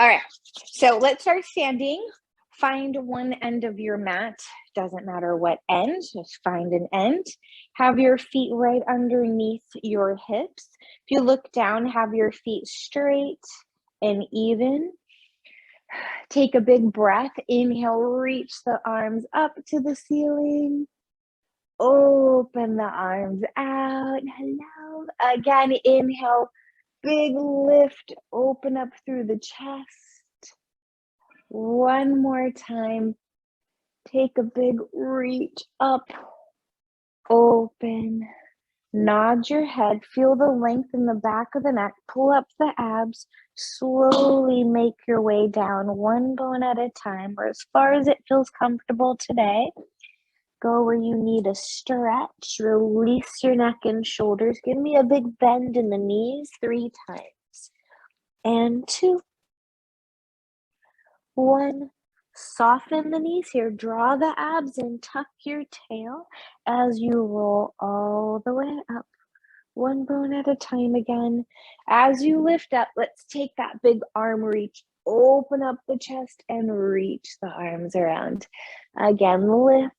All right, so let's start standing. Find one end of your mat. Doesn't matter what end, just find an end. Have your feet right underneath your hips. If you look down, have your feet straight and even. Take a big breath. Inhale, reach the arms up to the ceiling. Open the arms out. Hello. Again, inhale, big lift, open up through the chest. One more time. Take a big reach up, open. Nod your head, feel the length in the back of the neck, pull up the abs, slowly make your way down one bone at a time or as far as it feels comfortable today. Go where you need a stretch, release your neck and shoulders. Give me a big bend in the knees 3 times. And 2. 1. Soften the knees here. Draw the abs in, tuck your tail as you roll all the way up. One bone at a time again. As you lift up, let's take that big arm reach. Open up the chest and reach the arms around. Again, lift.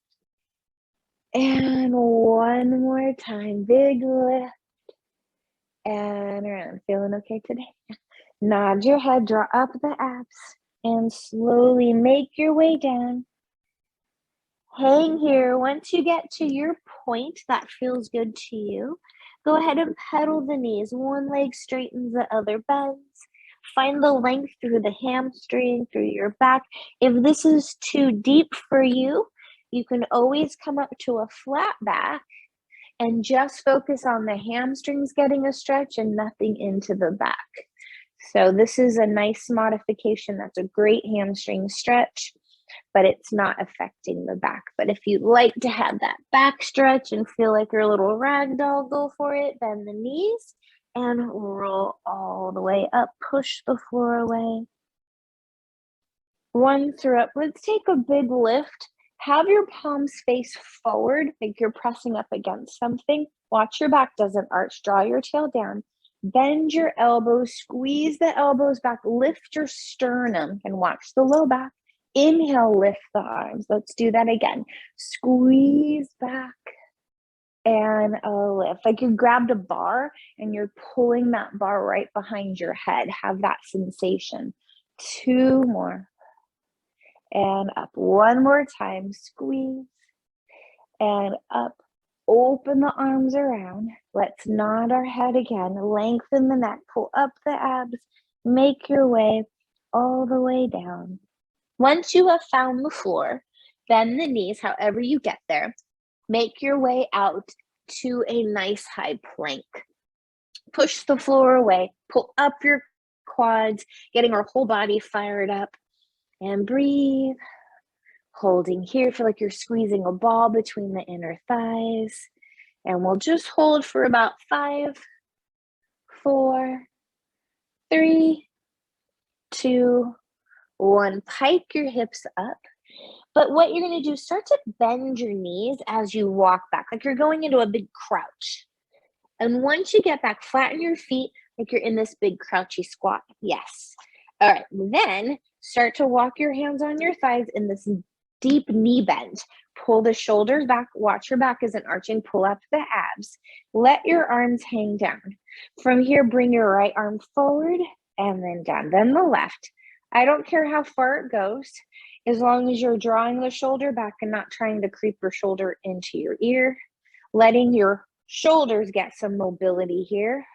And one more time. Big lift. And around. Feeling okay today? Nod your head, draw up the abs. And slowly make your way down. Hang here. Once you get to your point that feels good to you, go ahead and pedal the knees. One leg straightens, the other bends. Find the length through the hamstring, through your back. If this is too deep for you, you can always come up to a flat back and just focus on the hamstrings getting a stretch and nothing into the back. So this is a nice modification. That's a great hamstring stretch, but it's not affecting the back. But if you'd like to have that back stretch and feel like you're a little rag doll, go for it. Bend the knees and roll all the way up. Push the floor away. One through up. Let's take a big lift. Have your palms face forward, like you're pressing up against something. Watch your back doesn't arch. Draw your tail down. Bend your elbows, squeeze the elbows back, lift your sternum and watch the low back. Inhale, lift the arms. Let's do that again. Squeeze back and lift. Like you grabbed a bar and you're pulling that bar right behind your head. Have that sensation. 2 more. And up. One more time. Squeeze and up. Open the arms around. Let's nod our head again. Lengthen the neck. Pull up the abs. Make your way all the way down. Once you have found the floor, bend the knees however you get there. Make your way out to a nice high plank. Push the floor away. Pull up your quads, getting our whole body fired up. And breathe. Holding here, feel like you're squeezing a ball between the inner thighs. And we'll just hold for about 5, 4, 3, 2, 1. Pike your hips up. But what you're going to do, start to bend your knees as you walk back, like you're going into a big crouch. And once you get back, flatten your feet like you're in this big crouchy squat. Yes. All right. Then start to walk your hands on your thighs in this deep knee bend. Pull the shoulders back. Watch your back isn't arching. Pull up the abs. Let your arms hang down. From here, bring your right arm forward and then down. Then the left. I don't care how far it goes, as long as you're drawing the shoulder back and not trying to creep your shoulder into your ear. Letting your shoulders get some mobility here.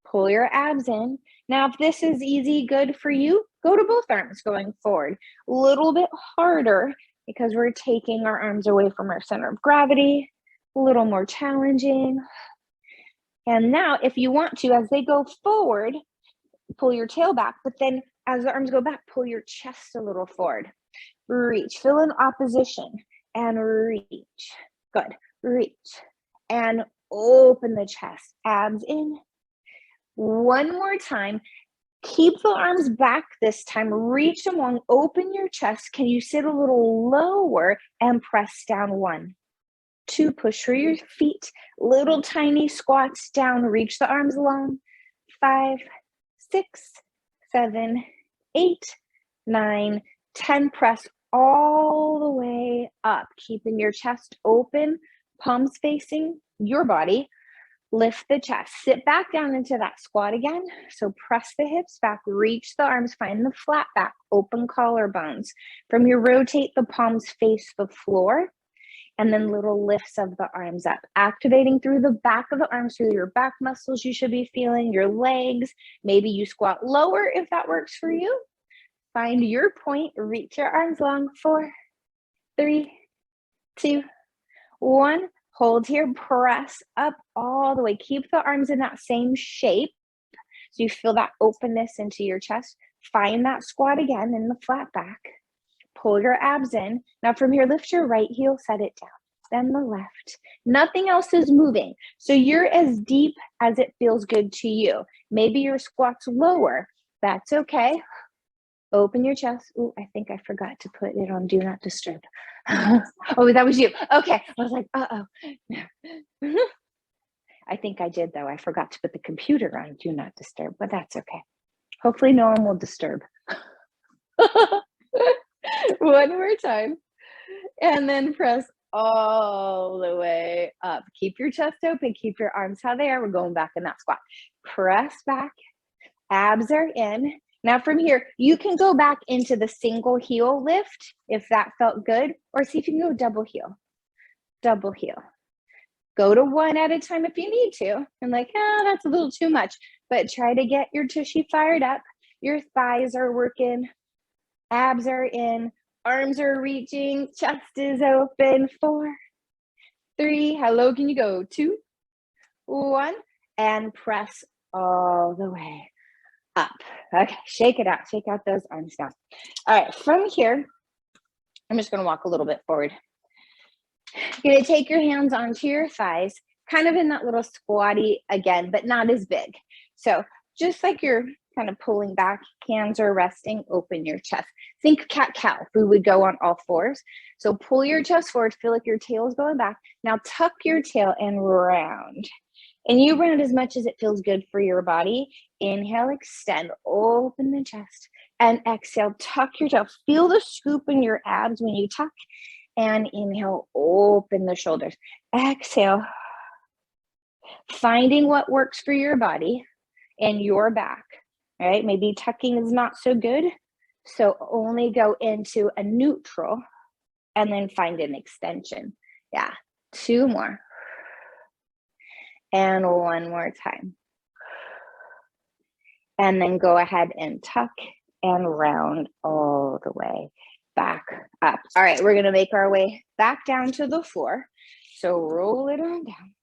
Pull your abs in. Now, if this is easy, good for you, go to both arms going forward. A little bit harder because we're taking our arms away from our center of gravity. A little more challenging. And now, if you want to, as they go forward, pull your tail back, but then as the arms go back, pull your chest a little forward. Reach, feel in opposition, and reach. Good, reach. And open the chest, abs in. One more time. Keep the arms back this time. Reach them long. Open your chest. Can you sit a little lower and press down? 1, 2. Push through your feet. Little tiny squats down. Reach the arms long. 5, 6, 7, 8, 9, 10. Press all the way up, keeping your chest open, palms facing your body. Lift the chest. Sit back down into that squat again. So press the hips back, reach the arms, find the flat back, open collarbones. From here, rotate the palms, face the floor, and then little lifts of the arms up, activating through the back of the arms, through your back muscles you should be feeling, your legs. Maybe you squat lower if that works for you. Find your point, reach your arms long. 4, 3, 2, 1. Hold here, press up all the way. Keep the arms in that same shape so you feel that openness into your chest. Find that squat again in the flat back. Pull your abs in. Now from here, lift your right heel, set it down. Then the left. Nothing else is moving. So you're as deep as it feels good to you. Maybe your squat's lower. That's okay. Open your chest. Oh, I think I forgot to put it on Do Not Disturb. Oh, that was you. Okay. I was like, uh-oh. I think I did, though. I forgot to put the computer on Do Not Disturb, but that's okay. Hopefully no one will disturb. One more time. And then press all the way up. Keep your chest open. Keep your arms how they are. We're going back in that squat. Press back. Abs are in. Now from here, you can go back into the single heel lift if that felt good, or see if you can go double heel. Double heel. Go to one at a time if you need to. And like, that's a little too much. But try to get your tushy fired up. Your thighs are working. Abs are in. Arms are reaching. Chest is open. 4, 3. How low can you go? 2, 1. And press all the way up. Okay, shake it out. Shake out those arms down. All right, from here, I'm just going to walk a little bit forward. You're going to take your hands onto your thighs, kind of in that little squatty again, but not as big. So just like you're kind of pulling back, hands are resting, open your chest. Think cat-cow, we would go on all fours. So pull your chest forward, feel like your tail is going back. Now tuck your tail and round. And you round as much as it feels good for your body. Inhale, extend, open the chest. And exhale, tuck your tail. Feel the scoop in your abs when you tuck. And inhale, open the shoulders. Exhale, finding what works for your body and your back, right? Maybe tucking is not so good, so only go into a neutral and then find an extension. Yeah, 2 more. And 1 more time. And then go ahead and tuck and round all the way back up. All right, we're gonna make our way back down to the floor. So roll it on down.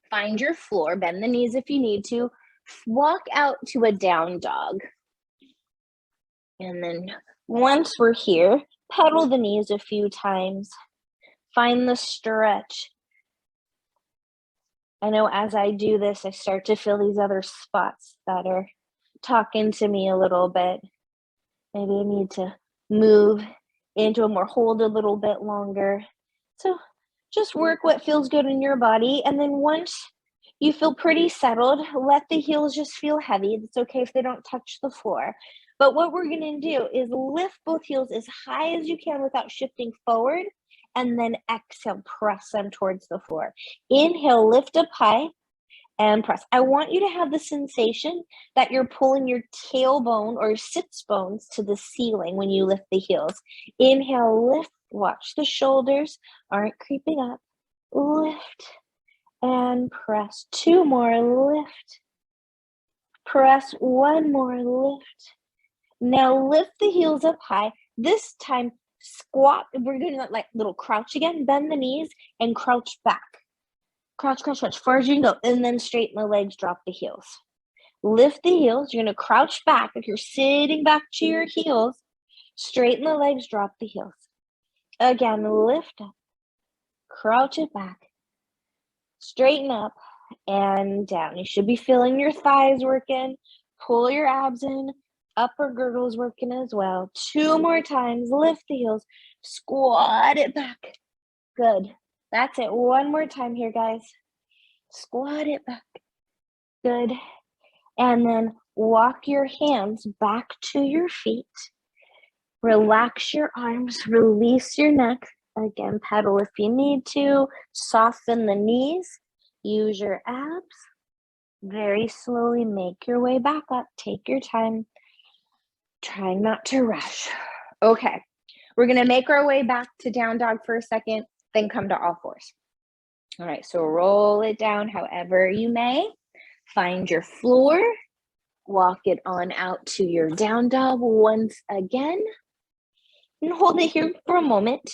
Find your floor, bend the knees if you need to. Walk out to a down dog. And then once we're here, pedal the knees a few times. Find the stretch. I know as I do this, I start to feel these other spots that are talking to me a little bit. Maybe I need to move into a more hold a little bit longer. So just work what feels good in your body. And then once you feel pretty settled, let the heels just feel heavy. It's okay if they don't touch the floor. But what we're going to do is lift both heels as high as you can without shifting forward. And then exhale, press them towards the floor. Inhale, lift up high and press. I want you to have the sensation that you're pulling your tailbone or sits bones to the ceiling when you lift the heels. Inhale, lift, watch the shoulders aren't creeping up. Lift and press. 2 more, lift. Press 1 more, lift. Now lift the heels up high. This time, squat. We're doing that like little crouch again. Bend the knees and crouch back. Crouch, crouch, crouch, far as you can go. And then straighten the legs, drop the heels. Lift the heels. You're going to crouch back. If you're sitting back to your heels, straighten the legs, drop the heels. Again, lift up. Crouch it back. Straighten up and down. You should be feeling your thighs working. Pull your abs in. Upper girdle's working as well. 2 more times. Lift the heels. Squat it back. Good. That's it. 1 more time here, guys. Squat it back. Good. And then Walk your hands back to your feet. Relax your arms, release your neck. Again, pedal if you need to. Soften the knees. Use your abs. Very slowly make your way back up. Take your time. Try not to rush. Okay, we're going to make our way back to down dog for a second, then come to all fours. All right, so roll it down however you may. Find your floor. Walk it on out to your down dog once again. And hold it here for a moment.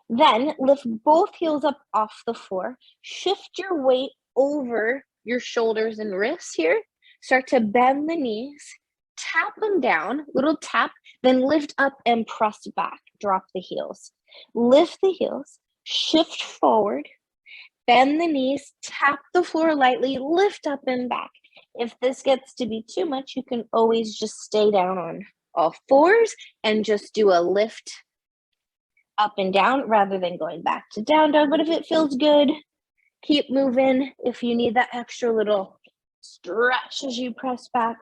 Then lift both heels up off the floor. Shift your weight over your shoulders and wrists here. Start to bend the knees. Tap them down, little tap, then lift up and press back. Drop the heels. Lift the heels, shift forward, bend the knees, tap the floor lightly, lift up and back. If this gets to be too much, you can always just stay down on all fours and just do a lift up and down rather than going back to down dog. But if it feels good, keep moving. If you need that extra little stretch as you press back,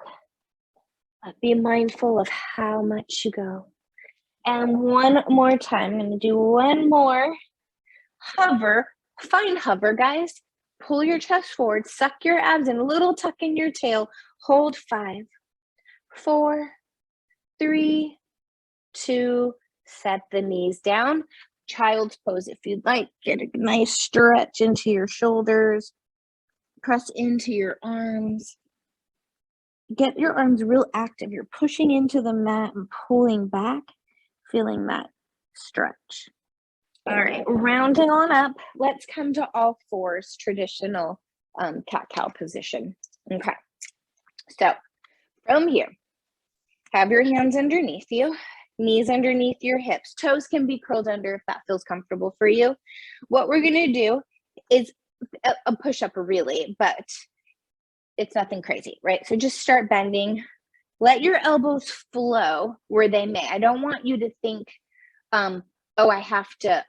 be mindful of how much you go. And one more time, I'm going to do one more. Hover, find hover, guys. Pull your chest forward, suck your abs in, a little tuck in your tail. Hold 5, 4, 3, 2, set the knees down. Child's pose if you'd like. Get a nice stretch into your shoulders. Press into your arms. Get your arms real active. You're pushing into the mat and pulling back, feeling that stretch. All right, rounding on up, let's come to all fours, traditional cat-cow position. Okay, so from here, have your hands underneath you, knees underneath your hips. Toes can be curled under if that feels comfortable for you. What we're gonna do is a push-up really, but it's nothing crazy, right? So just start bending. Let your elbows flow where they may. I don't want you to think, oh, I have to,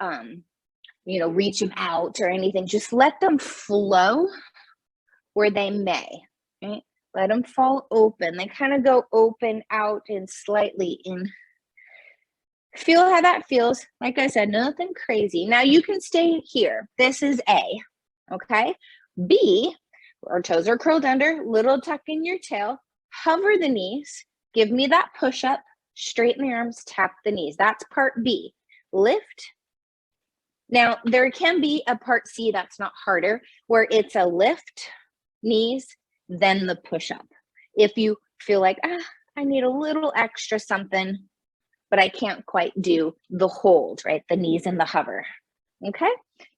reach them out or anything. Just let them flow where they may, right? Let them fall open. They kind of go open, out, and slightly in. Feel how that feels. Like I said, nothing crazy. Now you can stay here. This is A, okay? B, our toes are curled under, little tuck in your tail, hover the knees, give me that push-up, straighten the arms, tap the knees. That's part B. Lift. Now, there can be a part C that's not harder, where it's a lift, knees, then the push-up. If you feel like, I need a little extra something, but I can't quite do the hold, right? The knees and the hover, okay?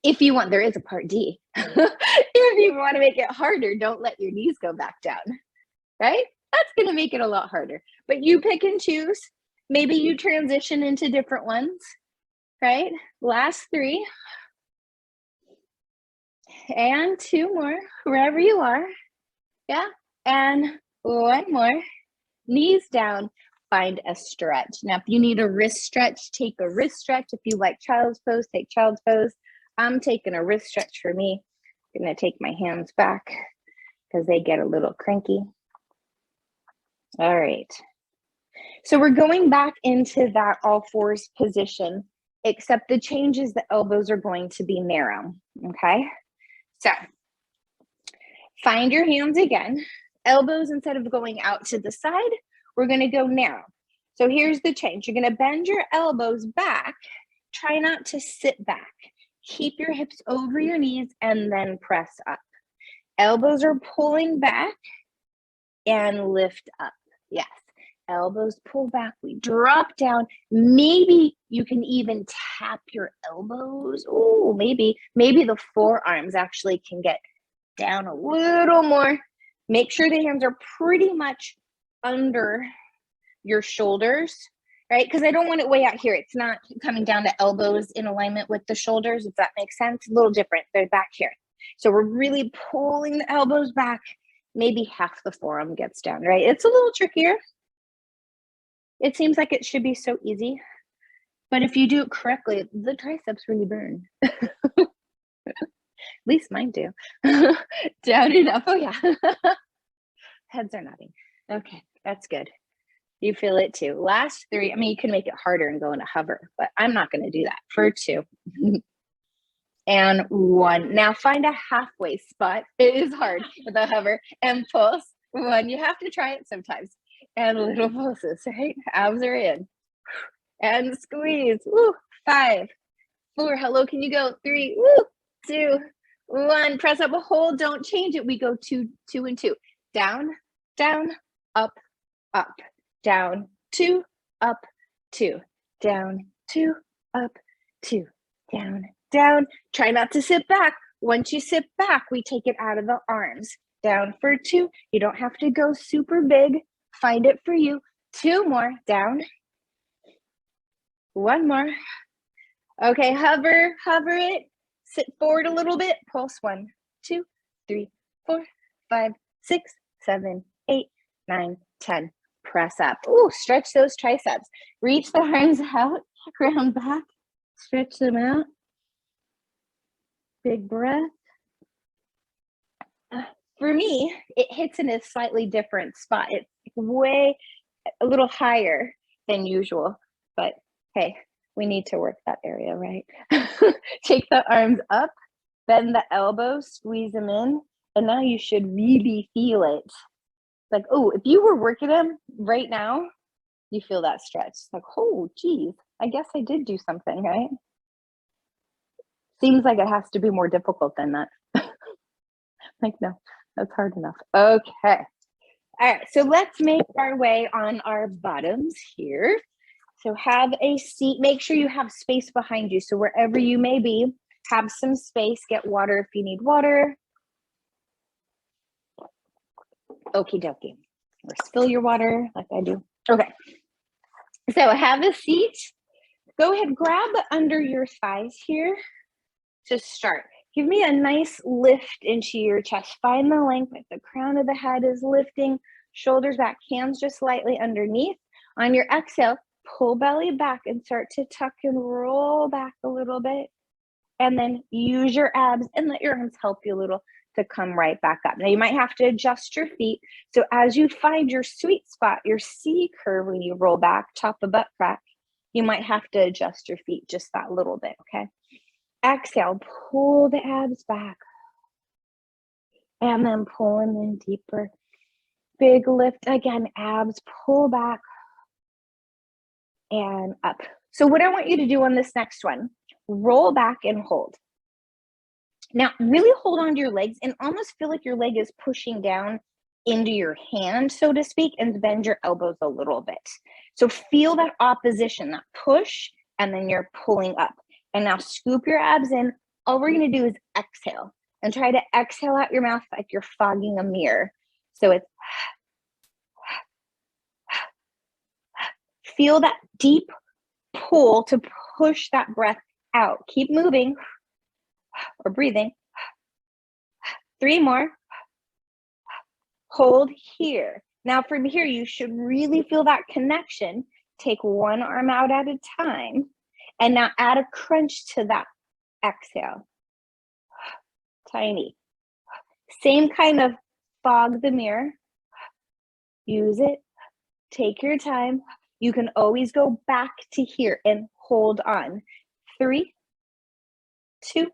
If you want, there is a part D. If you want to make it harder, don't let your knees go back down, right? That's going to make it a lot harder. But you pick and choose. Maybe you transition into different ones, right? Last 3. And 2 more, wherever you are. Yeah, and 1 more. Knees down, find a stretch. Now, if you need a wrist stretch, take a wrist stretch. If you like child's pose, take child's pose. I'm taking a wrist stretch for me. I'm gonna take my hands back because they get a little cranky. All right. So we're going back into that all fours position, except the change is the elbows are going to be narrow, okay? So find your hands again. Elbows, instead of going out to the side, we're gonna go narrow. So here's the change. You're gonna bend your elbows back. Try not to sit back. Keep your hips over your knees and then press up. Elbows are pulling back and lift up. Yes, elbows pull back. We drop down. Maybe you can even tap your elbows. Oh, maybe the forearms actually can get down a little more. Make sure the hands are pretty much under your shoulders, right? Because I don't want it way out here. It's not coming down to elbows in alignment with the shoulders, if that makes sense. A little different. They're back here. So we're really pulling the elbows back. Maybe half the forearm gets down, right? It's a little trickier. It seems like it should be so easy. But if you do it correctly, the triceps really burn. At least mine do. Down and up. Oh, yeah. Heads are nodding. Okay, that's good. You feel it too. Last 3, I mean, you can make it harder and go into hover, but I'm not gonna do that. For 2. And 1. Now find a halfway spot. It is hard with a hover and pulse. 1, you have to try it sometimes. And little pulses, right? Abs are in. And squeeze. Woo. 5, 4. Hello, can you go? 3. Woo. 2, 1. Press up, hold. Don't change it. We go 2, 2, and 2. Down, down, up, up, down, 2, up, 2, down, 2, up, 2, down, down. Try not to sit back. Once you sit back, we take it out of the arms. Down for 2. You don't have to go super big. Find it for you. 2 more. Down. 1 more. Okay, hover it. Sit forward a little bit. Pulse. 1, 2, 3, 4, 5, 6, 7, 8, 9, 10. Press up. Ooh, stretch those triceps. Reach the arms out, round back, stretch them out. Big breath. For me, it hits in a slightly different spot. It's way a little higher than usual, but hey, we need to work that area, right? Take the arms up, bend the elbows, squeeze them in, and now you should really feel it. Like, oh, if you were working them right now, you feel that stretch. Like, oh, geez, I guess I did do something, right? Seems like it has to be more difficult than that. Like, no, that's hard enough. Okay. All right, so let's make our way on our bottoms here. So have a seat. Make sure you have space behind you. So wherever you may be, have some space. Get water if you need water. Okie dokie. Or spill your water like I do. Okay. So have a seat. Go ahead, grab under your thighs here to start. Give me a nice lift into your chest. Find the length, like the crown of the head is lifting, shoulders back, hands just slightly underneath. On your exhale, pull belly back and start to tuck and roll back a little bit. And then use your abs and let your arms help you a little to come right back up. Now you might have to adjust your feet. So as you find your sweet spot, your C curve when you roll back, top of butt crack, you might have to adjust your feet just that little bit, okay? Exhale, pull the abs back. And then pull them in deeper. Big lift again, abs, pull back and up. So what I want you to do on this next one, roll back and hold. Now, really hold on to your legs and almost feel like your leg is pushing down into your hand, so to speak, and bend your elbows a little bit. So feel that opposition, that push, and then you're pulling up. And now scoop your abs in. All we're going to do is exhale and try to exhale out your mouth like you're fogging a mirror. So it's feel that deep pull to push that breath out. Keep moving or breathing. 3 more. Hold here. Now from here, you should really feel that connection. Take one arm out at a time. And now add a crunch to that exhale. Tiny. Same kind of fog the mirror. Use it. Take your time. You can always go back to here and hold on. 3, 2,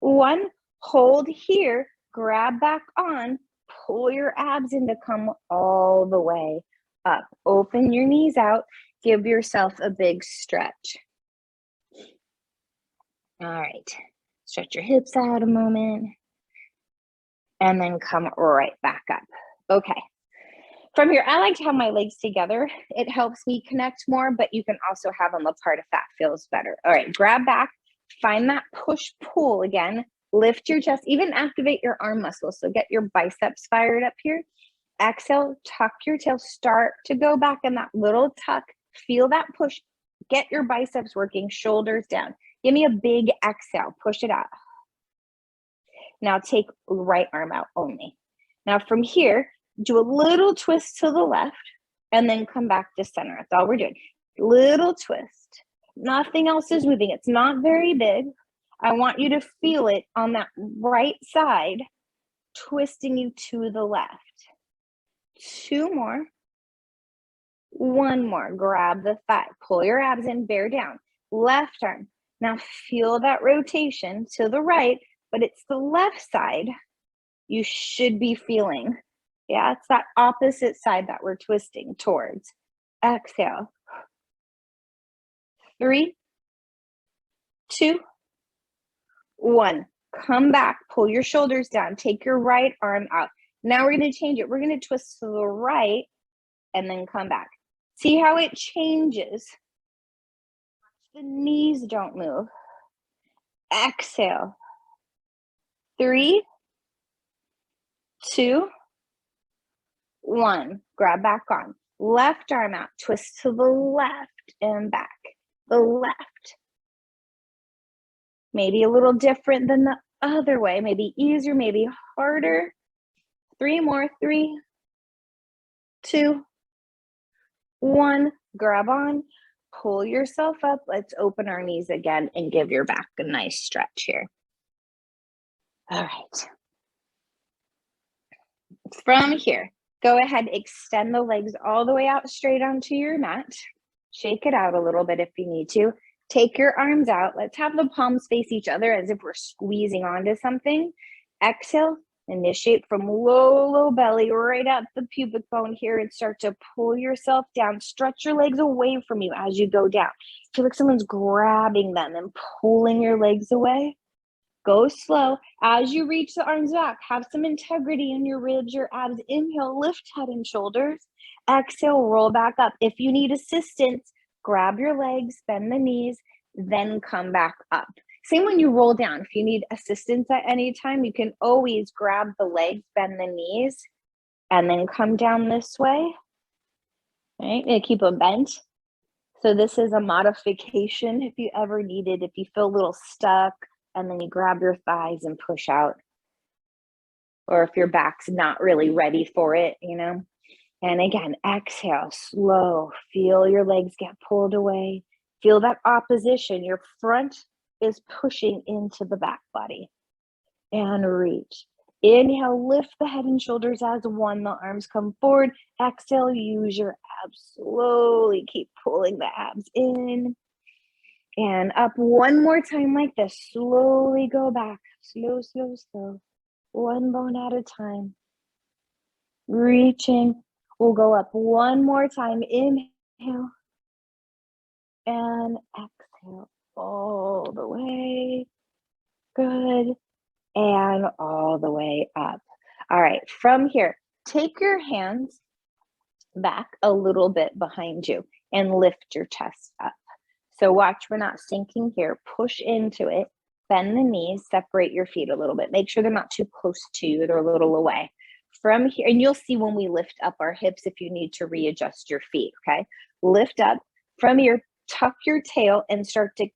1. Hold here. Grab back on. Pull your abs in to come all the way up. Open your knees out. Give yourself a big stretch. All right. Stretch your hips out a moment. And then come right back up. Okay. From here, I like to have my legs together. It helps me connect more, but you can also have them apart if that feels better. All right, grab back. Find that push-pull again. Lift your chest, even activate your arm muscles. So get your biceps fired up here. Exhale, tuck your tail. Start to go back in that little tuck. Feel that push. Get your biceps working, shoulders down. Give me a big exhale. Push it out. Now take right arm out only. Now from here, do a little twist to the left and then come back to center. That's all we're doing. Little twist. Nothing else is moving. It's not very big. I want you to feel it on that right side, twisting you to the left. 2 more. 1 more. Grab the thigh. Pull your abs in, bear down. Left arm. Now feel that rotation to the right, but it's the left side you should be feeling. Yeah, it's that opposite side that we're twisting towards. Exhale. 3, 2, 1. Come back. Pull your shoulders down. Take your right arm out. Now we're going to change it. We're going to twist to the right and then come back. See how it changes. The knees don't move. Exhale. 3, 2, 1. Grab back on. Left arm out. Twist to the left and back. The left. Maybe a little different than the other way. Maybe easier, maybe harder. 3 more. 3, 2, 1. Grab on. Pull yourself up. Let's open our knees again and give your back a nice stretch here. All right. From here, go ahead, extend the legs all the way out straight onto your mat. Shake it out a little bit if you need to. Take your arms out. Let's have the palms face each other as if we're squeezing onto something. Exhale, initiate from low belly right at the pubic bone here and start to pull yourself down. Stretch your legs away from you as you go down. Feel like someone's grabbing them and pulling your legs away. Go slow. As you reach the arms back, have some integrity in your ribs, your abs. Inhale, lift head and shoulders. Exhale, roll back up. If you need assistance, grab your legs, bend the knees, then come back up. Same when you roll down. If you need assistance at any time, you can always grab the legs, bend the knees, and then come down this way. Right? And keep them bent. So this is a modification if you ever need it, if you feel a little stuck, and then you grab your thighs and push out. Or if your back's not really ready for it, you know. And again, exhale, slow. Feel your legs get pulled away. Feel that opposition. Your front is pushing into the back body. And reach. Inhale, lift the head and shoulders as one. The arms come forward. Exhale, use your abs. Slowly keep pulling the abs in. And up one more time like this. Slowly go back. Slow, slow, slow. One bone at a time. Reaching. We'll go up one more time. Inhale. And exhale. All the way. Good. And all the way up. All right. From here, take your hands back a little bit behind you and lift your chest up. So watch, we're not sinking here. Push into it. Bend the knees. Separate your feet a little bit. Make sure they're not too close to you. They're a little away. From here, and you'll see when we lift up our hips if you need to readjust your feet, okay? Lift up. From here, tuck your tail and start to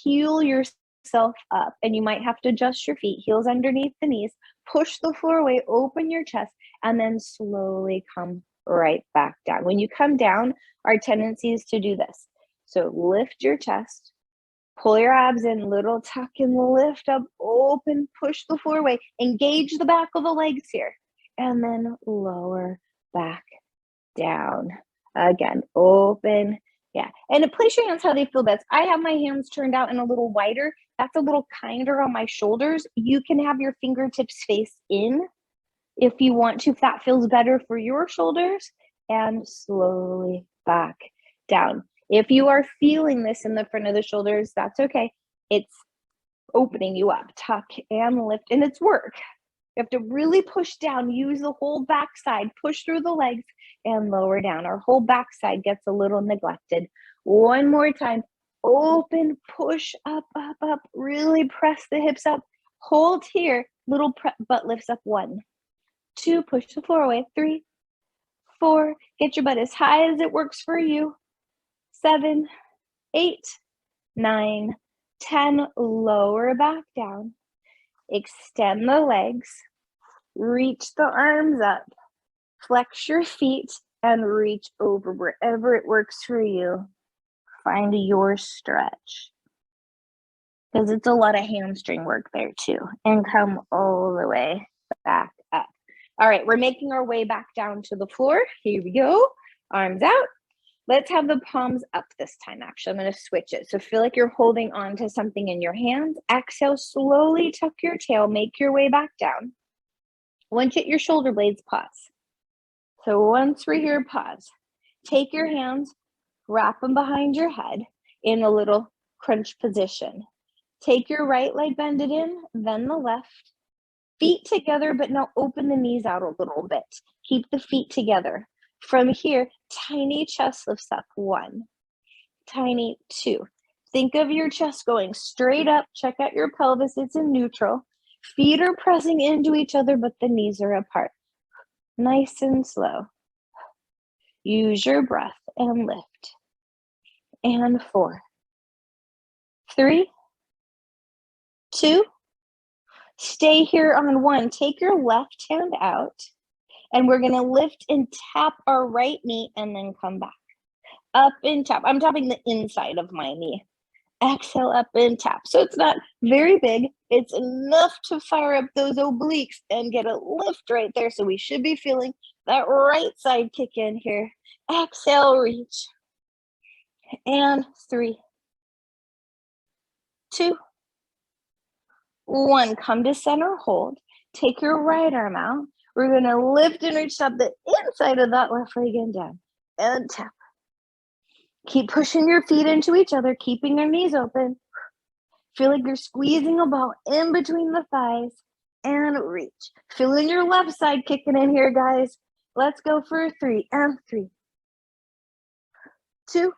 peel yourself up. And you might have to adjust your feet. Heels underneath the knees. Push the floor away. Open your chest. And then slowly come right back down. When you come down, our tendency is to do this. So lift your chest, pull your abs in, little tuck and lift up, open, push the floor away, engage the back of the legs here, and then lower back down. Again, open, yeah. And place your hands how they feel best. I have my hands turned out and a little wider. That's a little kinder on my shoulders. You can have your fingertips face in if you want to, if that feels better for your shoulders, and slowly back down. If you are feeling this in the front of the shoulders, that's okay. It's opening you up, tuck and lift, and it's work. You have to really push down, use the whole backside, push through the legs and lower down. Our whole backside gets a little neglected. One more time, open, push up, up, up, really press the hips up. Hold here, little butt lifts up. 1, 2, push the floor away. 3, 4, get your butt as high as it works for you. 7, 8, 9, 10, lower back down. Extend the legs, reach the arms up, flex your feet, and reach over wherever it works for you. Find your stretch, because it's a lot of hamstring work there too. And come all the way back up. All right, we're making our way back down to the floor. Here we go. Arms out. Let's have the palms up this time. Actually, I'm going to switch it. So feel like you're holding on to something in your hands. Exhale, slowly tuck your tail. Make your way back down. Once you hit your shoulder blades, pause. So once we're here, pause. Take your hands, wrap them behind your head in a little crunch position. Take your right leg, bend it in, then the left. Feet together, but now open the knees out a little bit. Keep the feet together. From here, tiny chest lifts up. 1, tiny 2. Think of your chest going straight up. Check out your pelvis. It's in neutral. Feet are pressing into each other, but the knees are apart. Nice and slow. Use your breath and lift. And 4, 3, 2. Stay here on 1. Take your left hand out, and we're going to lift and tap our right knee and then come back. Up and tap. I'm tapping the inside of my knee. Exhale, up and tap. So it's not very big. It's enough to fire up those obliques and get a lift right there. So we should be feeling that right side kick in here. Exhale, reach. And 3, 2, 1. Come to center, hold. Take your right arm out. We're going to lift and reach up the inside of that left leg and down. And tap. Keep pushing your feet into each other, keeping your knees open. Feel like you're squeezing a ball in between the thighs. And reach. Feeling your left side kicking in here, guys. Let's go for 3. And 3, 2,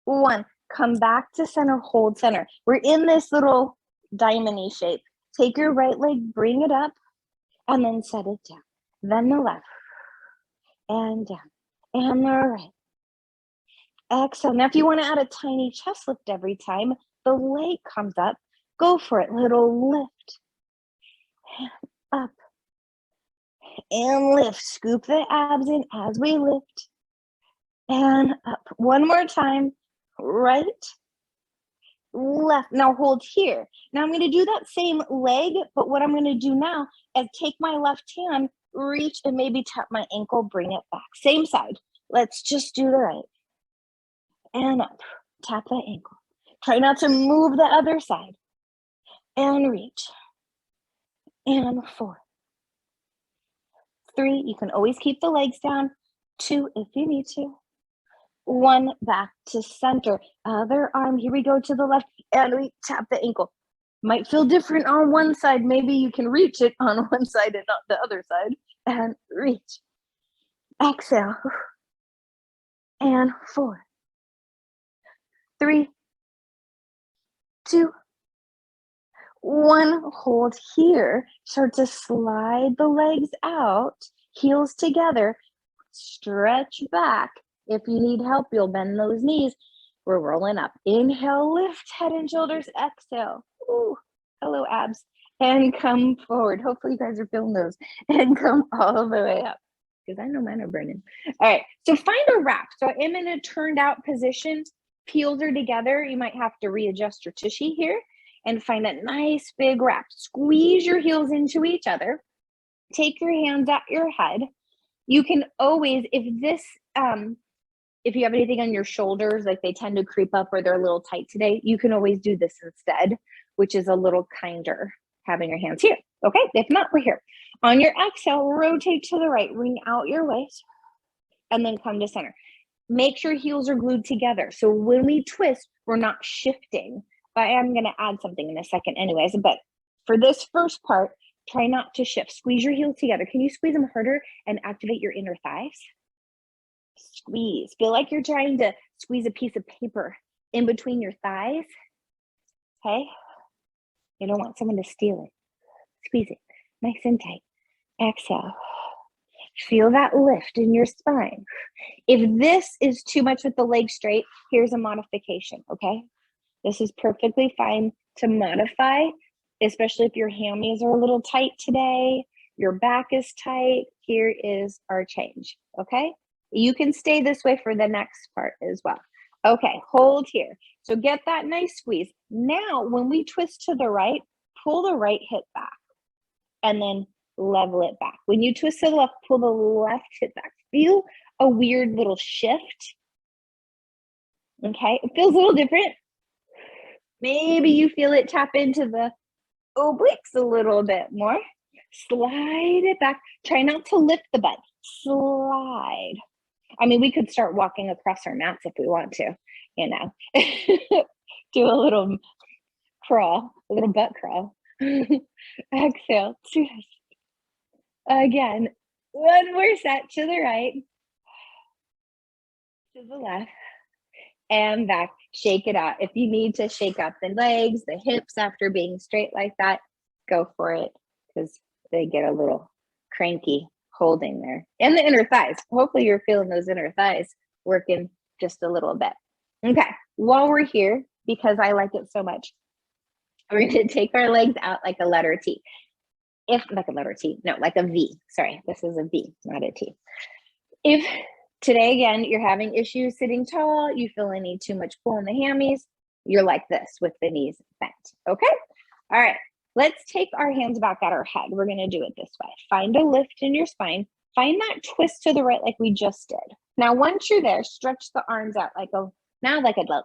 1. Come back to center, hold center. We're in this little diamond-y shape. Take your right leg, bring it up, and then set it down. Then the left, and down, and the right. Exhale. Now, if you want to add a tiny chest lift every time the leg comes up, go for it. Little lift, up, and lift. Scoop the abs in as we lift, and up. One more time. Right, left. Now hold here. Now I'm going to do that same leg, but what I'm going to do now is take my left hand, reach, and maybe tap my ankle, bring it back. Same side. Let's just do the right. And up. Tap the ankle. Try not to move the other side. And reach. And 4, 3. You can always keep the legs down. 2 if you need to. 1, back to center. Other arm, here we go to the left, and we tap the ankle. Might feel different on one side. Maybe you can reach it on one side and not the other side. And reach. Exhale. And 4, 3, 2, 1. Hold here. Start to slide the legs out, heels together. Stretch back. If you need help, you'll bend those knees. We're rolling up. Inhale, lift head and shoulders. Exhale. Ooh, hello, abs. And come forward. Hopefully you guys are feeling those. And come all the way up, because I know mine are burning. All right, so find a wrap. So I'm in a turned out position. Heels are together. You might have to readjust your tushy here and find a nice big wrap. Squeeze your heels into each other. Take your hands at your head. You can always, if you have anything on your shoulders, like they tend to creep up or they're a little tight today, you can always do this instead, which is a little kinder, having your hands here. Okay, if not, we're here. On your exhale, rotate to the right, ring out your waist, and then come to center. Make sure heels are glued together. So when we twist, we're not shifting. But I'm going to add something in a second anyways. But for this first part, try not to shift. Squeeze your heels together. Can you squeeze them harder and activate your inner thighs? Squeeze. Feel like you're trying to squeeze a piece of paper in between your thighs. Okay? You don't want someone to steal it. Squeeze it. Nice and tight. Exhale. Feel that lift in your spine. If this is too much with the leg straight, here's a modification, okay? This is perfectly fine to modify, especially if your hammies are a little tight today, your back is tight. Here is our change, okay? You can stay this way for the next part as well. Okay, hold here. So get that nice squeeze. Now, when we twist to the right, pull the right hip back and then level it back. When you twist to the left, pull the left hip back. Feel a weird little shift. Okay, it feels a little different. Maybe you feel it tap into the obliques a little bit more. Slide it back. Try not to lift the butt. Slide. I mean, we could start walking across our mats if we want to, you know. Do a little crawl, a little butt crawl. Exhale. Twist. Again. One more set to the right. To the left. And back. Shake it out. If you need to shake out the legs, the hips after being straight like that, go for it, because they get a little cranky holding there. And the inner thighs. Hopefully you're feeling those inner thighs working just a little bit. Okay, while we're here, because I like it so much, we're going to take our legs out like a letter T. Like a V. Sorry, this is a V, not a T. If today, again, you're having issues sitting tall, you feel any too much pull in the hammies, you're like this with the knees bent, okay? All right, let's take our hands back at our head. We're gonna do it this way. Find a lift in your spine. Find that twist to the right like we just did. Now, once you're there, stretch the arms out like a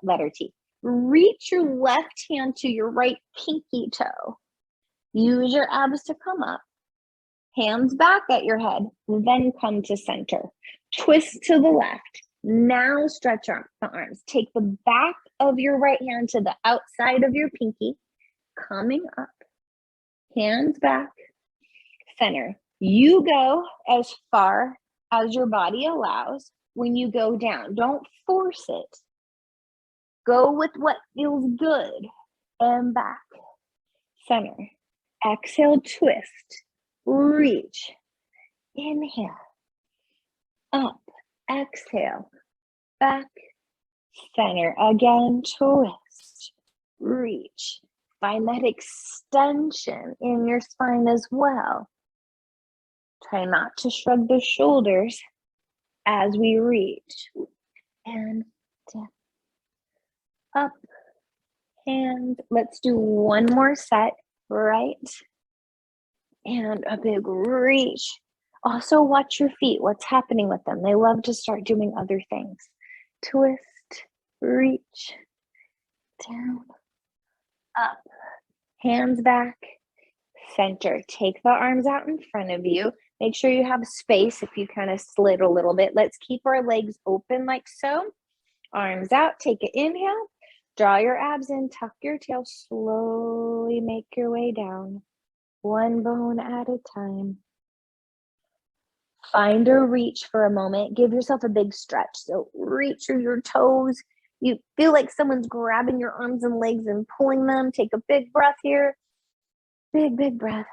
letter T. Reach your left hand to your right pinky toe. Use your abs to come up. Hands back at your head, then come to center. Twist to the left. Now stretch the arms. Take the back of your right hand to the outside of your pinky, coming up. Hands back, center. You go as far as your body allows when you go down. Don't force it. Go with what feels good. And back, center. Exhale, twist. Reach, inhale, up, exhale, back, center, again, twist, reach, find that extension in your spine as well. Try not to shrug the shoulders as we reach, and down, up, hand, let's do one more set, right, and a big reach. Also watch your feet, what's happening with them. They love to start doing other things. Twist, reach, down, up, hands back, center. Take the arms out in front of you. Make sure you have space if you kind of slid a little bit. Let's keep our legs open like so. Arms out, take an inhale. Draw your abs in, tuck your tail, slowly make your way down. One bone at a time. Find a reach for a moment. Give yourself a big stretch. So reach through your toes. You feel like someone's grabbing your arms and legs and pulling them. Take a big breath here. Big, big breath.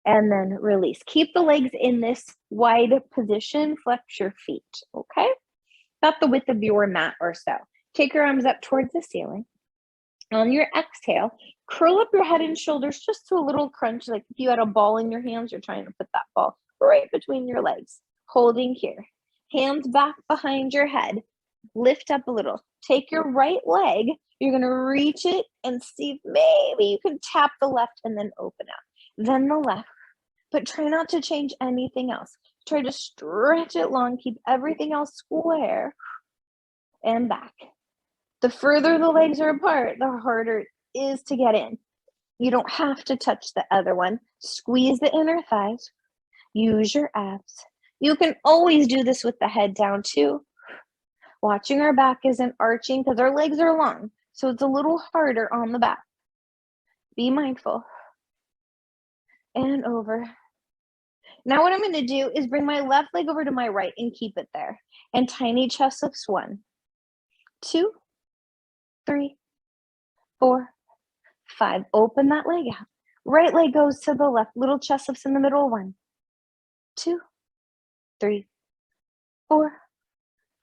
And then release. Keep the legs in this wide position. Flex your feet, okay? About the width of your mat or so. Take your arms up towards the ceiling. On your exhale, curl up your head and shoulders just to a little crunch. Like if you had a ball in your hands, you're trying to put that ball right between your legs. Holding here. Hands back behind your head. Lift up a little. Take your right leg. You're going to reach it and see if maybe you can tap the left and then open up. Then the left. But try not to change anything else. Try to stretch it long. Keep everything else square. And back. The further the legs are apart, the harder it is to get in. You don't have to touch the other one. Squeeze the inner thighs. Use your abs. You can always do this with the head down too. Watching our back isn't arching because our legs are long, so it's a little harder on the back. Be mindful. And over. Now what I'm going to do is bring my left leg over to my right and keep it there. And tiny chest lifts. 1, 2, 3, 4, 5. Open that leg out. Right leg goes to the left. Little chest lifts in the middle. 1, 2, 3, 4,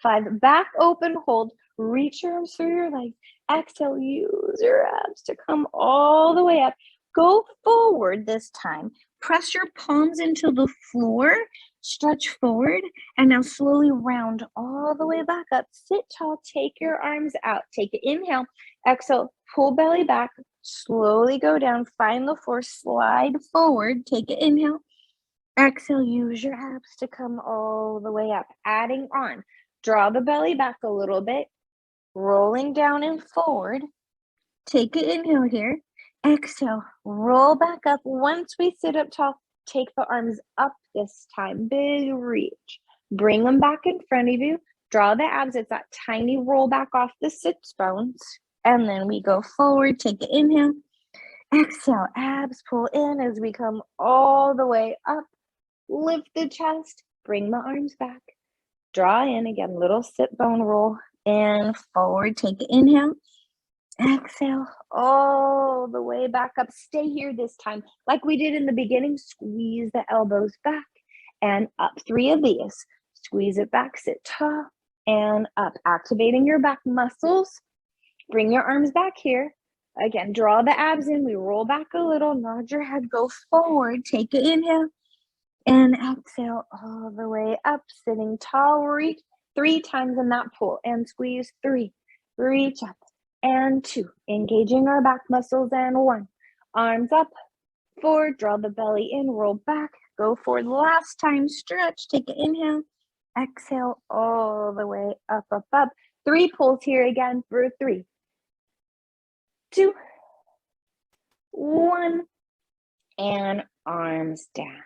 5. Back open, hold. Reach your arms through your legs. Exhale, use your abs to come all the way up. Go forward this time. Press your palms into the floor. Stretch forward. And now slowly round all the way back up. Sit tall. Take your arms out. Take an inhale. Exhale. Pull belly back. Slowly go down, find the floor, slide forward, take an inhale. Exhale, use your abs to come all the way up. Adding on, draw the belly back a little bit, rolling down and forward. Take an inhale here. Exhale, roll back up. Once we sit up tall, take the arms up this time. Big reach. Bring them back in front of you. Draw the abs. It's that tiny roll back off the sits bones. And then we go forward. Take an inhale. Exhale, abs pull in as we come all the way up. Lift the chest. Bring the arms back. Draw in again. Little sit bone roll. And forward. Take an inhale. Exhale all the way back up. Stay here this time. Like we did in the beginning, squeeze the elbows back and up. 3 of these. Squeeze it back, sit tall and up. Activating your back muscles. Bring your arms back here. Again, draw the abs in. We roll back a little. Nod your head. Go forward. Take an inhale. And exhale all the way up. Sitting tall. Reach 3 times in that pull. And squeeze 3. Reach up. And 2, engaging our back muscles, and 1, arms up, forward, draw the belly in, roll back, go forward, last time, stretch, take an inhale, exhale, all the way up, up, up, 3 pulls here again for 3, 2, 1, and arms down.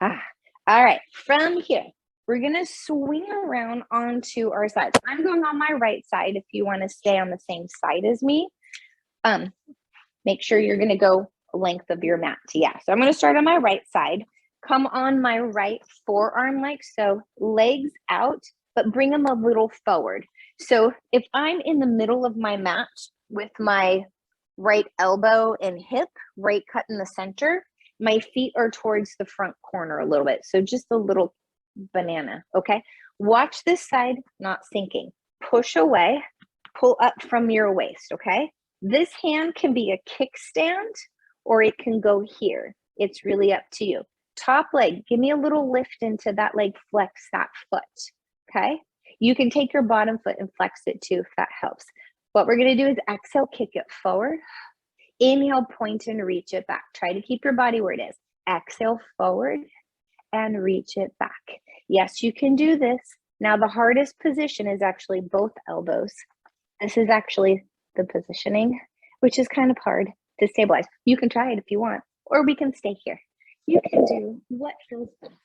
All right, from here, we're gonna swing around onto our sides. I'm going on my right side. If you wanna stay on the same side as me, make sure you're gonna go length of your mat. Yeah, so I'm gonna start on my right side. Come on my right forearm like so, legs out, but bring them a little forward. So if I'm in the middle of my mat with my right elbow and hip, right cut in the center, my feet are towards the front corner a little bit. So just a little banana, okay? Watch this side, not sinking. Push away, pull up from your waist, okay? This hand can be a kickstand or it can go here. It's really up to you. Top leg, give me a little lift into that leg, flex that foot, okay? You can take your bottom foot and flex it too if that helps. What we're gonna do is exhale, kick it forward. Inhale, point and reach it back. Try to keep your body where it is. Exhale, forward and reach it back. Yes, you can do this. Now the hardest position is actually both elbows. This is actually the positioning, which is kind of hard to stabilize. You can try it if you want, or we can stay here. You can do what feels best.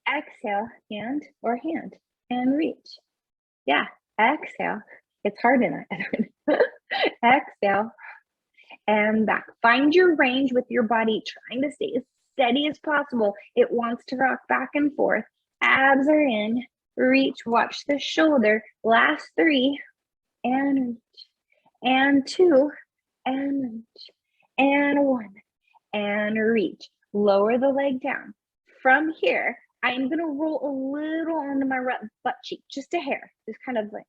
Exhale, hand or hand, and reach. Yeah, exhale. It's hard enough. Exhale, and back. Find your range with your body, trying to stay as steady as possible. It wants to rock back and forth. Abs are in. Reach, watch the shoulder. Last 3, and reach. And 2, and reach. And 1, and reach. Lower the leg down. From here, I'm going to roll a little onto my butt cheek, just a hair, just kind of like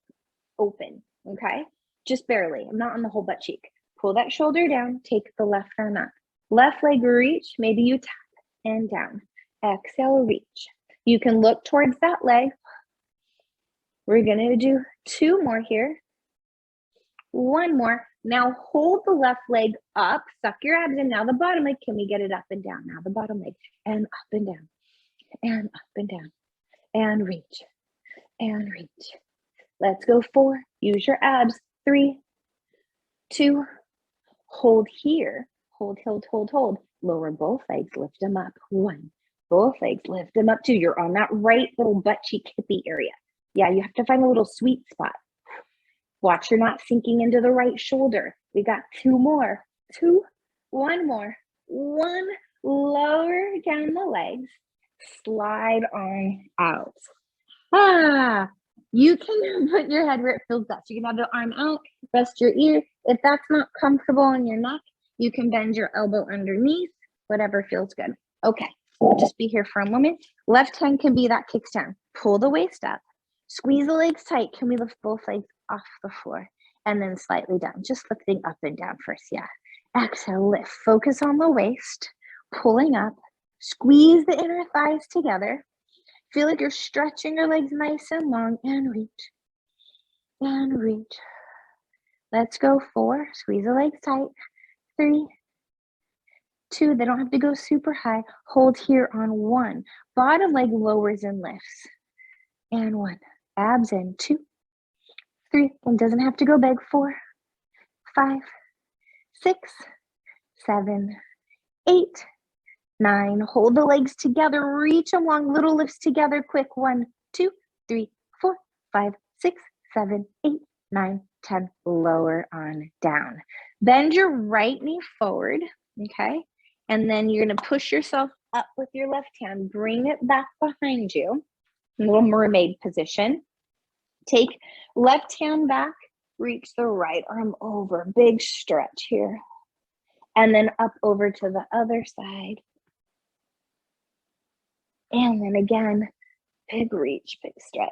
open, okay? Just barely. I'm not on the whole butt cheek. Pull that shoulder down, take the left arm up. Left leg reach, maybe you tap and down. Exhale, reach. You can look towards that leg. We're gonna do 2 more here. 1 more. Now hold the left leg up, suck your abs in. Now the bottom leg, can we get it up and down? Now the bottom leg, and up and down, and up and down, and reach, and reach. Let's go 4, use your abs. 3, 2, hold here, hold, hold, hold, hold. Lower both legs, lift them up. 1, both legs, lift them up. 2, you're on that right little butt cheek hippie area. Yeah, you have to find a little sweet spot. Watch you're not sinking into the right shoulder. We got 2 more. 2, 1 more. 1, lower down the legs, slide on out. You can put your head where it feels best. You can have the arm out, rest your ear. If that's not comfortable in your neck, you can bend your elbow underneath, whatever feels good. Okay, we'll just be here for a moment. Left hand can be that kickstand. Pull the waist up, squeeze the legs tight. Can we lift both legs off the floor and then slightly down? Just lifting up and down first, yeah. Exhale, lift, focus on the waist, pulling up, squeeze the inner thighs together. Feel like you're stretching your legs nice and long, and reach, and reach. Let's go 4, squeeze the legs tight. 3, 2. They don't have to go super high. Hold here on 1. Bottom leg lowers and lifts. And 1. Abs in. 2, 3. And doesn't have to go big. 4, 5, 6, 7, 8, 9. Hold the legs together. Reach them long. Little lifts together. Quick. 1, 2, 3, 4, 5, 6, 7, 8, 9, 10. Lower on down. Bend your right knee forward. Okay. And then you're going to push yourself up with your left hand. Bring it back behind you. Little mermaid position. Take left hand back. Reach the right arm over. Big stretch here. And then up over to the other side. And then again, big reach, big stretch.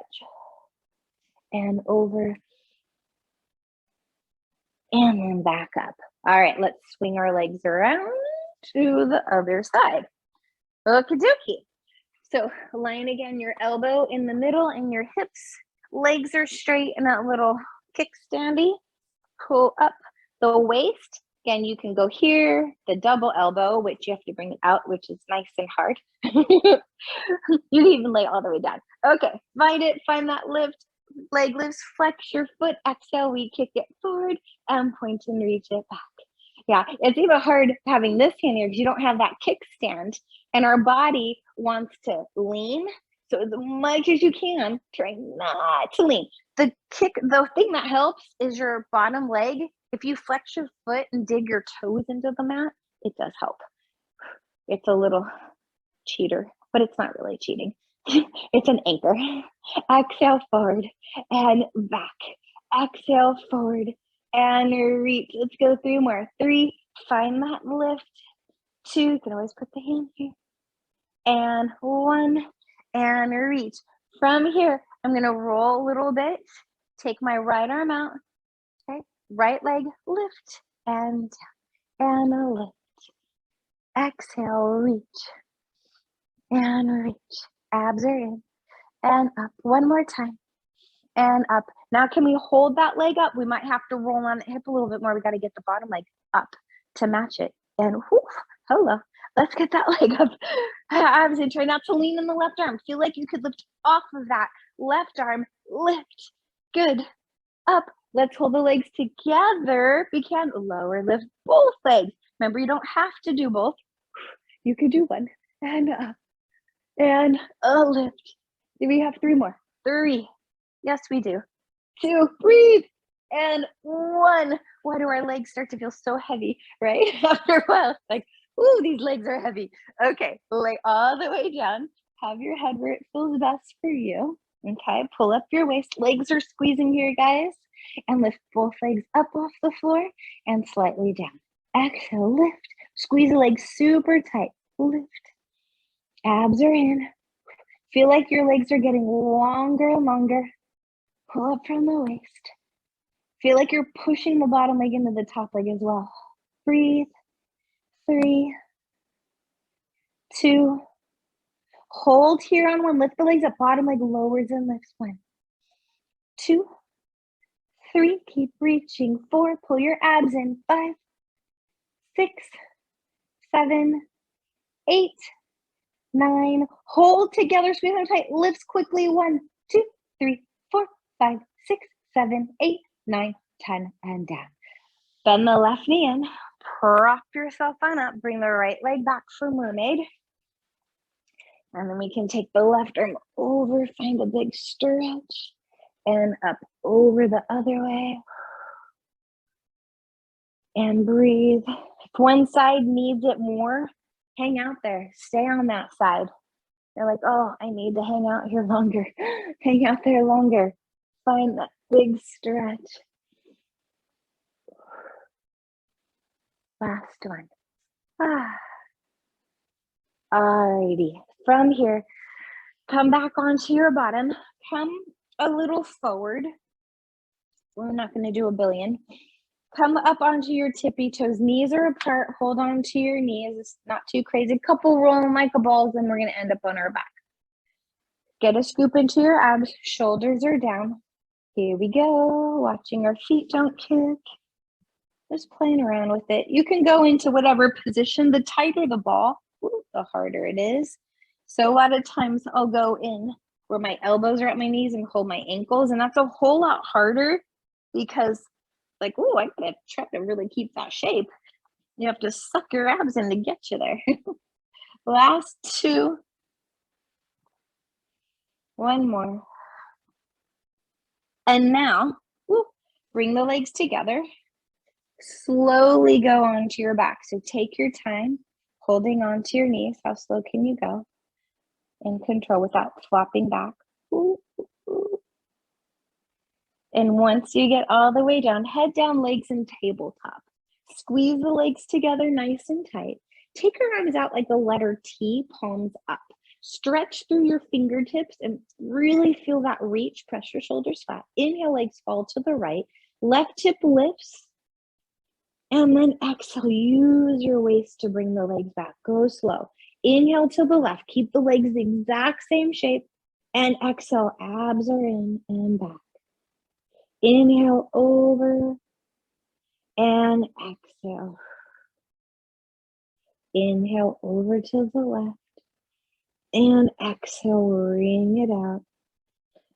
And over. And then back up. All right, let's swing our legs around to the other side. Okie dokie. So line again, your elbow in the middle and your hips. Legs are straight in that little kickstandy. Pull up the waist. Again, you can go here, the double elbow, which you have to bring it out, which is nice and hard. You can even lay all the way down. Okay, find it, find that lift. Leg lifts, flex your foot. Exhale, we kick it forward and point and reach it back. Yeah, it's even hard having this hand here because you don't have that kickstand, and our body wants to lean. So as much as you can, try not to lean. The thing that helps is your bottom leg. If you flex your foot and dig your toes into the mat, it does help. It's a little cheater, but it's not really cheating. It's an anchor. Exhale forward and back. Exhale forward and reach. Let's go 3 more. 3, find that lift. 2, you can always put the hand here. And 1, and reach. From here, I'm gonna roll a little bit. Take my right arm out. Okay, right leg, lift and down, and lift. Exhale, reach and reach. Abs are in and up. 1 more time and up. Now can we hold that leg up? We might have to roll on the hip a little bit more. We got to get the bottom leg up to match it. And whoo, hello. Let's get that leg up. Abs in. Try not to lean in the left arm. Feel like you could lift off of that left arm. Lift. Good. Up. Let's hold the legs together. We can lower, lift both legs. Remember, you don't have to do both. You could do one. And up. And a lift. Do we have 3 more? 3. Yes, we do. 2. Breathe. And 1. Why do our legs start to feel so heavy, right? After a while, it's like, ooh, these legs are heavy. Okay, lay all the way down. Have your head where it feels best for you. Okay, pull up your waist. Legs are squeezing here, guys. And lift both legs up off the floor and slightly down. Exhale, lift. Squeeze the legs super tight. Lift. Abs are in. Feel like your legs are getting longer and longer. Pull up from the waist. Feel like you're pushing the bottom leg into the top leg as well. Breathe. 3, 2. Hold here on 1. Lift the legs up. Bottom leg lowers and lifts. 1, 2, 3. Keep reaching. 4. Pull your abs in. 5, 6, 7, 8, 9. Hold together. Squeeze them tight. Lifts quickly. 1, 2, 3, 4, 5, 6, 7, 8, 9, 10, and down. Bend the left knee in. Prop yourself on up. Bring the right leg back for mermaid. And then we can take the left arm over, find a big stretch, and up over the other way. And breathe. If one side needs it more, hang out there. Stay on that side. You're like, oh, I need to hang out here longer. Hang out there longer. Find that big stretch. Last one. Alrighty. From here, come back onto your bottom. Come a little forward. We're not going to do a billion. Come up onto your tippy toes. Knees are apart. Hold on to your knees. It's not too crazy. Couple rolling like a balls, and we're going to end up on our back. Get a scoop into your abs. Shoulders are down. Here we go. Watching our feet don't kick. Just playing around with it. You can go into whatever position. The tighter the ball, the harder it is. So a lot of times I'll go in where my elbows are at my knees and hold my ankles, and that's a whole lot harder because like, I gotta try to really keep that shape. You have to suck your abs in to get you there. Last two. One more. And now, bring the legs together. Slowly go onto your back. So take your time, holding onto your knees. How slow can you go? In control without flopping back. And once you get all the way down, head down, legs in tabletop. Squeeze the legs together nice and tight. Take your arms out like the letter T, palms up. Stretch through your fingertips and really feel that reach. Press your shoulders flat. Inhale, legs fall to the right. Left hip lifts. And then exhale, use your waist to bring the legs back. Go slow. Inhale to the left. Keep the legs the exact same shape. And exhale, abs are in and back. Inhale over and exhale. Inhale over to the left and exhale, wring it out.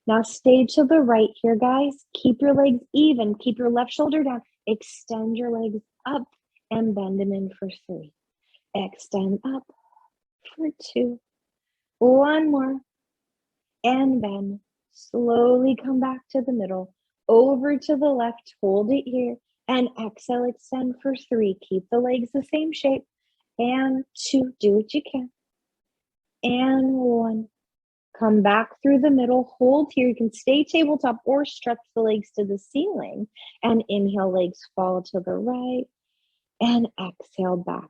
Now stay to the right here, guys. Keep your legs even. Keep your left shoulder down. Extend your legs up and bend them in for 3. Extend up for 2. One more. And then slowly come back to the middle. Over to the left. Hold it here. And exhale, extend for 3. Keep the legs the same shape. And 2. Do what you can. And 1. Come back through the middle, hold here. You can stay tabletop or stretch the legs to the ceiling. And inhale, legs fall to the right. And exhale back.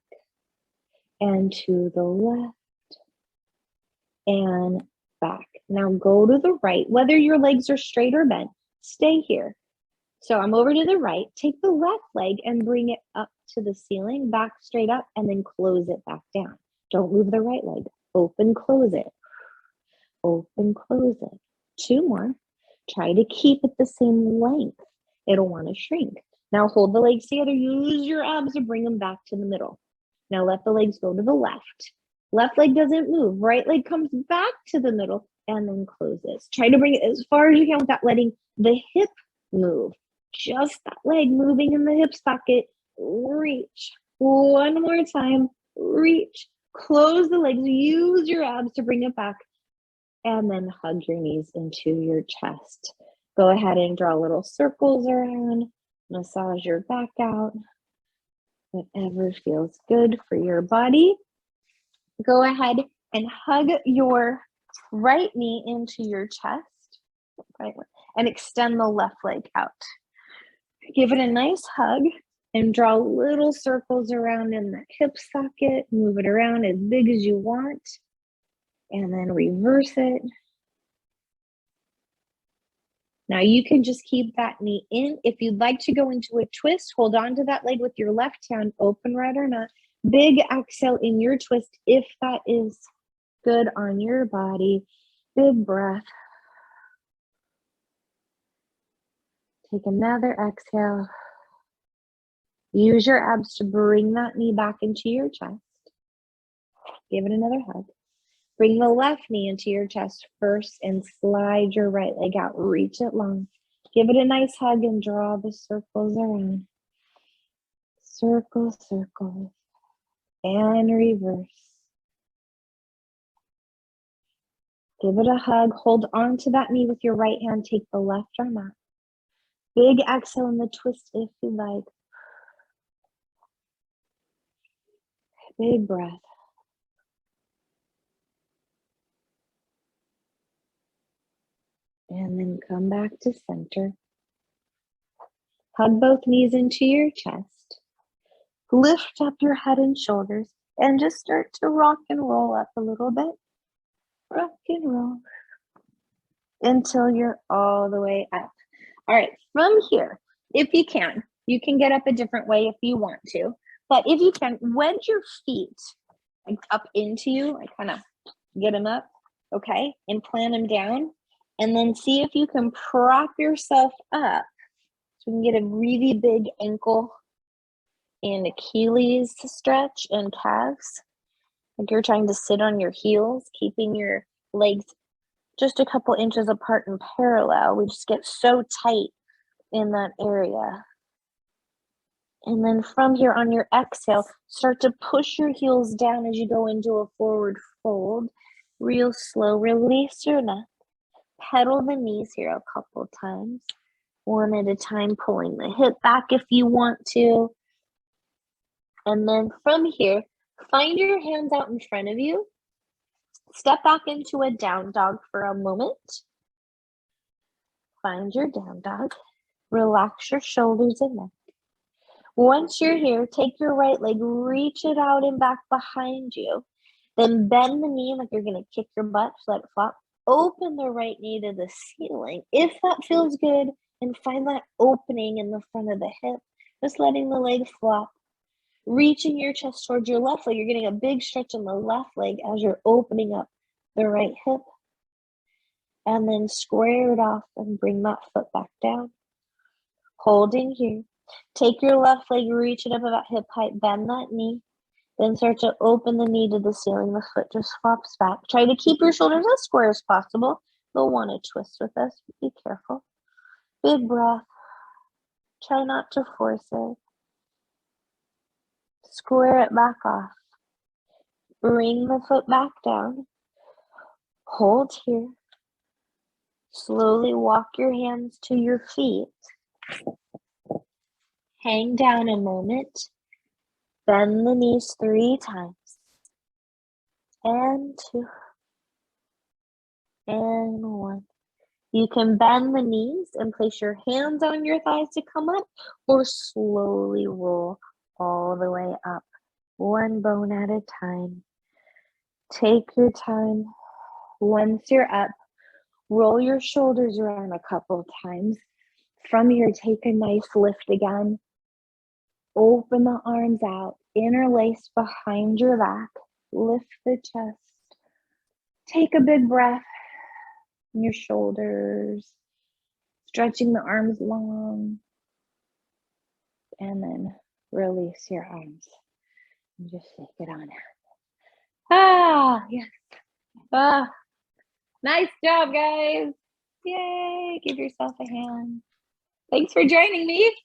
And to the left. And back. Now go to the right. Whether your legs are straight or bent, stay here. So I'm over to the right. Take the left leg and bring it up to the ceiling, back straight up, and then close it back down. Don't move the right leg. Open, close it. Open, close it. 2 more. Try to keep it the same length. It'll want to shrink. Now hold the legs together. Use your abs to bring them back to the middle. Now let the legs go to the left. Left leg doesn't move. Right leg comes back to the middle and then closes. Try to bring it as far as you can without letting the hip move. Just that leg moving in the hip socket. Reach. One more time. Reach. Close the legs. Use your abs to bring it back. And then hug your knees into your chest. Go ahead and draw little circles around. Massage your back out. Whatever feels good for your body. Go ahead and hug your right knee into your chest. And extend the left leg out. Give it a nice hug and draw little circles around in the hip socket. Move it around as big as you want. And then reverse it. Now you can just keep that knee in. If you'd like to go into a twist, hold on to that leg with your left hand, open right or not. Big exhale in your twist if that is good on your body. Big breath. Take another exhale. Use your abs to bring that knee back into your chest. Give it another hug. Bring the left knee into your chest first and slide your right leg out. Reach it long. Give it a nice hug and draw the circles around. Circle, circle. And reverse. Give it a hug. Hold on to that knee with your right hand. Take the left arm out. Big exhale in the twist if you like. Big breath. And then come back to center. Hug both knees into your chest. Lift up your head and shoulders and just start to rock and roll up a little bit. Rock and roll until you're all the way up. All right, from here, if you can get up a different way if you want to, but if you can, wedge your feet like up into you, like kind of get them up, okay, and plant them down, and then see if you can prop yourself up so you can get a really big ankle and Achilles stretch and calves. Like you're trying to sit on your heels, keeping your legs just a couple inches apart and parallel. We just get so tight in that area. And then from here on your exhale, start to push your heels down as you go into a forward fold. Real slow, release your neck. Pedal the knees here a couple times. One at a time, pulling the hip back if you want to. And then from here, find your hands out in front of you. Step back into a down dog for a moment. Find your down dog. Relax your shoulders and neck. Once you're here, take your right leg, reach it out and back behind you. Then bend the knee like you're going to kick your butt, let it flop. Open the right knee to the ceiling. If that feels good, and find that opening in the front of the hip. Just letting the leg flop. Reaching your chest towards your left leg. You're getting a big stretch in the left leg as you're opening up the right hip. And then square it off and bring that foot back down. Holding here. Take your left leg, reach it up about hip height, bend that knee. Then start to open the knee to the ceiling. The foot just flops back. Try to keep your shoulders as square as possible. You'll want to twist with this. Be careful. Big breath. Try not to force it. Square it back off. Bring the foot back down. Hold here. Slowly walk your hands to your feet. Hang down a moment. Bend the knees 3 times. And 2. And 1. You can bend the knees and place your hands on your thighs to come up, or slowly roll all the way up, one bone at a time. Take your time. Once you're up, roll your shoulders around a couple times. From here, take a nice lift again. Open the arms out, interlace behind your back, lift the chest. Take a big breath in your shoulders, stretching the arms long, and then release your arms and just shake it on out. Yes. Nice job, guys. Yay, give yourself a hand. Thanks for joining me.